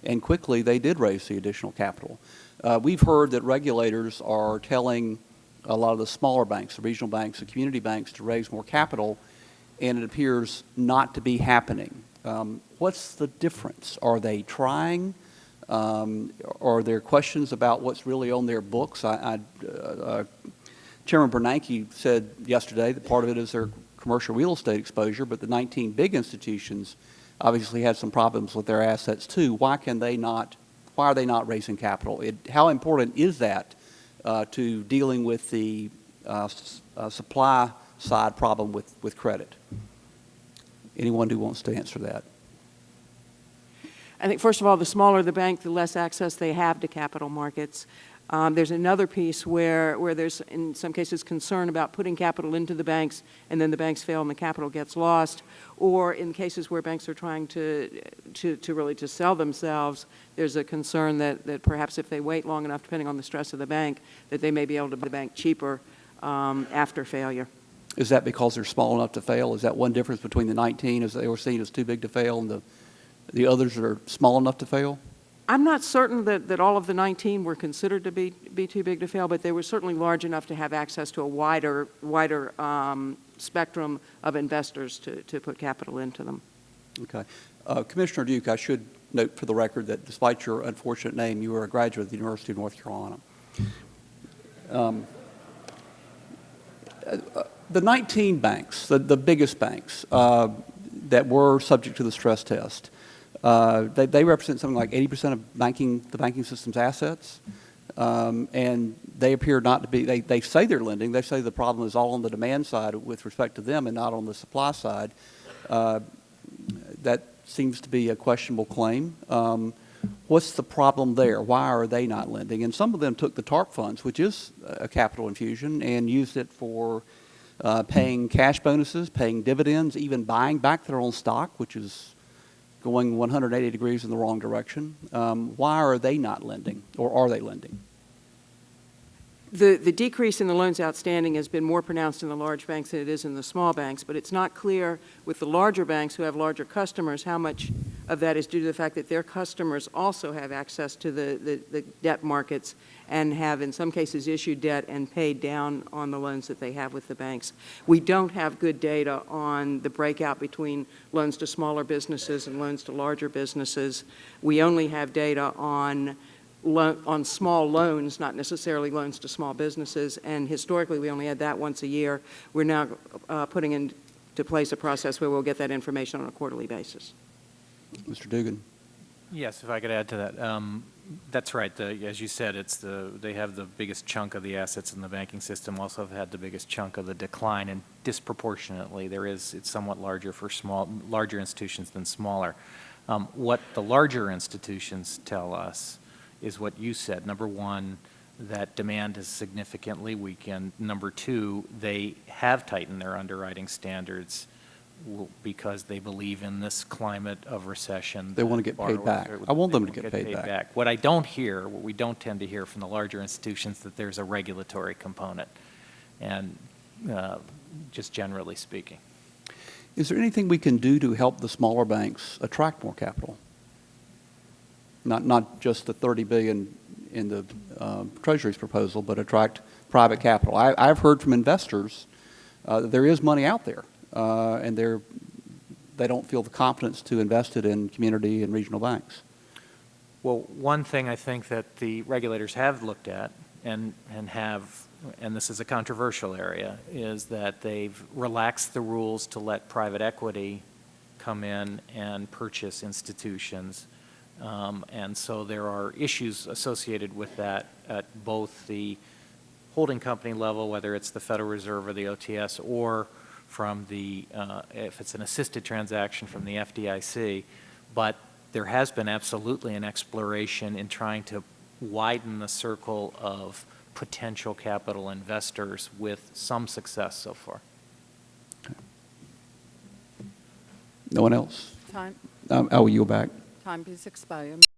and quickly they did raise the additional capital. We've heard that regulators are telling a lot of the smaller banks, the regional banks, the community banks, to raise more capital, and it appears not to be happening. What's the difference? Are they trying? Are there questions about what's really on their books? Chairman Bernanke said yesterday that part of it is their commercial real estate exposure, but the 19 big institutions obviously had some problems with their assets too. Why are they not raising capital? How important is that to dealing with the supply side problem with credit? Anyone who wants to answer that? I think, first of all, the smaller the bank, the less access they have to capital markets. There's another piece where there's, in some cases, concern about putting capital into the banks and then the banks fail and the capital gets lost. Or in cases where banks are trying to really sell themselves, there's a concern that perhaps if they wait long enough, depending on the stress of the bank, that they may be able to buy the bank cheaper after failure. Is that because they're small enough to fail? Is that one difference between the 19 as they were seen as too big to fail and the others that are small enough to fail? I'm not certain that all of the 19 were considered to be too big to fail, but they were certainly large enough to have access to a wider spectrum of investors to put capital into them. Okay. Commissioner Duke, I should note for the record that despite your unfortunate name, you were a graduate of the University of North Carolina. The 19 banks, the biggest banks that were subject to the stress test, they represent something like 80% of the banking system's assets, and they appear not to be, they say they're lending, they say the problem is all on the demand side with respect to them and not on the supply side. That seems to be a questionable claim. What's the problem there? Why are they not lending? And some of them took the TARP funds, which is a capital infusion, and used it for paying cash bonuses, paying dividends, even buying back their own stock, which is going 180 degrees in the wrong direction. Why are they not lending, or are they lending? The decrease in the loans outstanding has been more pronounced in the large banks than it is in the small banks, but it's not clear with the larger banks who have larger customers how much of that is due to the fact that their customers also have access to the debt markets and have in some cases issued debt and paid down on the loans that they have with the banks. We don't have good data on the breakout between loans to smaller businesses and loans to larger businesses. We only have data on small loans, not necessarily loans to small businesses, and historically we only had that once a year. We're now putting into place a process where we'll get that information on a quarterly basis. Mr. Dugan. Yes, if I could add to that. That's right. As you said, they have the biggest chunk of the assets in the banking system, also have had the biggest chunk of the decline, and disproportionately it's somewhat larger for larger institutions than smaller. What the larger institutions tell us is what you said. Number one, that demand is significantly weakened. Number two, they have tightened their underwriting standards because they believe in this climate of recession. They want to get paid back. I want them to get paid back. What we don't tend to hear from the larger institutions, that there's a regulatory component, and just generally speaking. Is there anything we can do to help the smaller banks attract more capital? Not just the $30 billion in the Treasury's proposal, but attract private capital. I've heard from investors that there is money out there, and they don't feel the confidence to invest it in community and regional banks. Well, one thing I think that the regulators have looked at and this is a controversial area, is that they've relaxed the rules to let private equity come in and purchase institutions. And so there are issues associated with that at both the holding company level, whether it's the Federal Reserve or the OTS, or from if it's an assisted transaction, from the FDIC. But there has been absolutely an exploration in trying to widen the circle of potential capital investors with some success so far. Okay. No one else? Time. I will yield back. Time has expired.